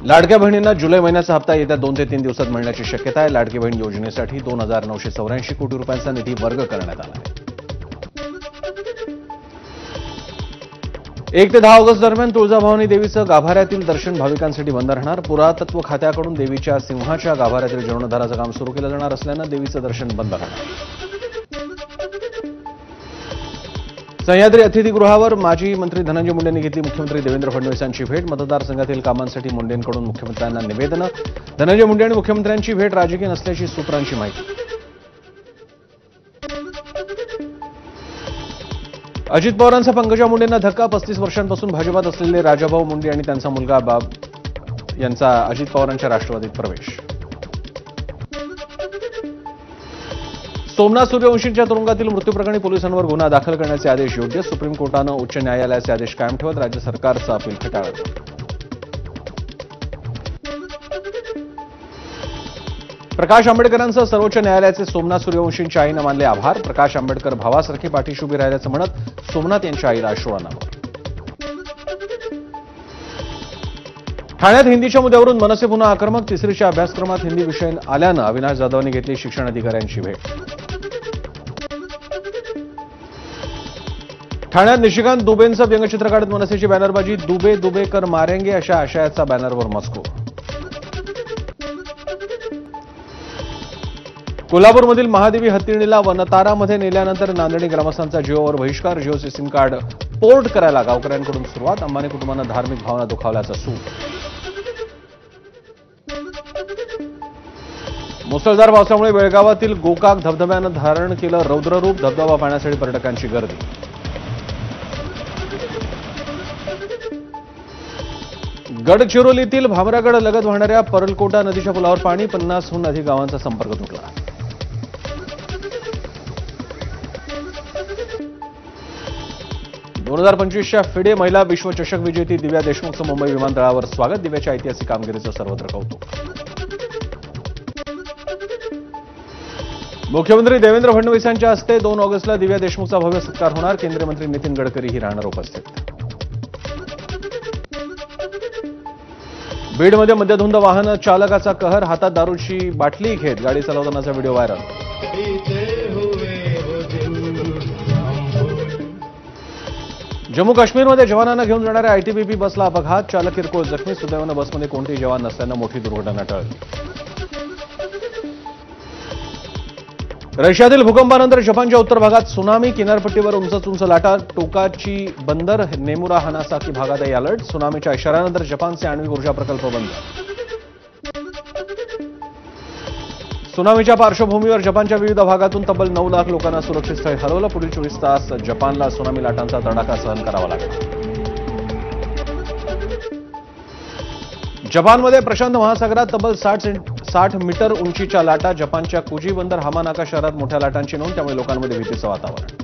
लाडक्या बहिणींना जुलै महिन्याचा हप्ता येत्या 2 ते 3 दिवसात मिळण्याची शक्यता आहे। लाडकी बहीण योजनेसाठी 2,984 कोटी रुपयांचा निधी वर्ग करण्यात आला आहे। 1 ते 10 ऑगस्ट दरम्यान तुळजाभवानी देवीचं गाभाऱ्यातील दर्शन भाविकांसाठी बंद राहणार। पुरातत्व खात्याकडून देवीच्या सिंहाच्या गाभाऱ्यातील जीर्णोद्धाराचं काम सुरू केलं जाणार असल्यानं देवीचं दर्शन बंद राहणार। सह्याद्री अतिथीगृहावर माजी मंत्री धनंजय मुंडेंनी घेतली मुख्यमंत्री देवेंद्र फडणवीस यांची भेट। मतदारसंघातील कामांसाठी मुंडेंकडून मुख्यमंत्र्यांना निवेदन। धनंजय मुंडे आणि मुख्यमंत्र्यांची भेट राजकीय नसल्याची सूत्रांची माहिती। अजित पवारांचा पंकजा मुंडेंना धक्का। 35 वर्षांपासून भाजपात असलेले राजाभाऊ मुंडे आणि त्यांचा मुलगा बाब यांचा अजित पवारांच्या राष्ट्रवादीत प्रवेश। सोमनाथ सूर्यवंशींच्या तुरुंगातील मृत्यूप्रकरणी पोलिसांवर गुन्हा दाखल करण्याचे आदेश योग्य। सुप्रीम कोर्टानं उच्च न्यायालयाचे आदेश कायम ठेवत राज्य सरकारचं अपील फेटाळलं। प्रकाश आंबेडकरांसह सर्वोच्च न्यायालयाचे सोमनाथ सूर्यवंशींच्या आईनं मानले आभार। प्रकाश आंबेडकर भावासारखी पाठीशी उभी राहिल्याचं म्हणत सोमनाथ यांच्या आईला अश्रू अनावर। ठाण्यात हिंदीच्या मुद्द्यावरून मनसे पुन्हा आक्रमक। तिसरीच्या अभ्यासक्रमात हिंदी विषय आल्यानं अविनाश जाधवांनी घेतली शिक्षण अधिकाऱ्यांची भेट। ठाण्यात निशिकांत दुबेंचं व्यंगचित्र काढत मनसेची बॅनरबाजी। दुबे दुबे कर मारेंगे अशा आशयाचा बॅनरवर मजकूर। कोल्हापूरमधील महादेवी हत्तीणीला वनतारामध्ये नेल्यानंतर नांदणी ग्रामस्थांचा जिओवर बहिष्कार। जिओचे सिम कार्ड पोर्ट करायला गावकऱ्यांकडून सुरुवात। अंबानी कुटुंबानं धार्मिक भावना दुखावल्याचं सूट। मुसळधार पावसामुळे बेळगावातील गोकाक धबधब्यानं धारण केलं रौद्ररूप। धबधबा पाहण्यासाठी पर्यटकांची गर्दी। गडचिरोलीतील भामरागड लगत वाहणाऱ्या परलकोटा नदीच्या पुलावर पाणी। 50हून अधिक गावांचा संपर्क तुटला। दोन 2025च्या फिडे महिला विश्वचषक विजेती दिव्या देशमुखचं मुंबई विमानतळावर स्वागत। दिव्याच्या ऐतिहासिक कामगिरीचं सर्वत्र कौतुक। मुख्यमंत्री देवेंद्र फडणवीस यांच्या हस्ते 2 ऑगस्टला दिव्या देशमुखचा भव्य सत्कार होणार। केंद्रीय मंत्री नितीन गडकरीही राहणार उपस्थित। बीडमध्ये मद्यधुंद वाहन चालकाचा कहर। हातात दारूची बाटली घेत गाडी चालवतानाचा व्हिडिओ व्हायरल। जम्मू काश्मीरमध्ये जवानांना घेऊन जाणाऱ्या आयटीबीपी बसला अपघात। चालक किरकोळ जखमी। सुदैवानं बसमध्ये कोणतेही जवान नसल्यानं मोठी दुर्घटना टळली। रशियातील भूकंपानंतर जपानच्या उत्तर भागात सुनामी। किनारपट्टीवर उंच उंच लाटा। टोकाची बंदर नेमुरा हानासाकी भागातही अलर्ट। सुनामीच्या इशाऱ्यानंतर जपानचे आण्विक ऊर्जा प्रकल्प बंद। सुनामीच्या पार्श्वभूमीवर जपानच्या विविध भागातून तब्बल 9 लाख लोकांना सुरक्षित स्थळी हलवलं। पुढील 24 तास जपानला सुनामी लाटांचा तडाखा सहन करावा लागला। जपानमध्ये प्रशांत महासागरात तब्बल 60 मीटर उंचीच्या लाटा। जपानच्या कुजी बंदर हामानाका शहरात मोठ्या लाटांची नोंद। त्यामुळे लोकांमध्ये भीतीचं वातावरण।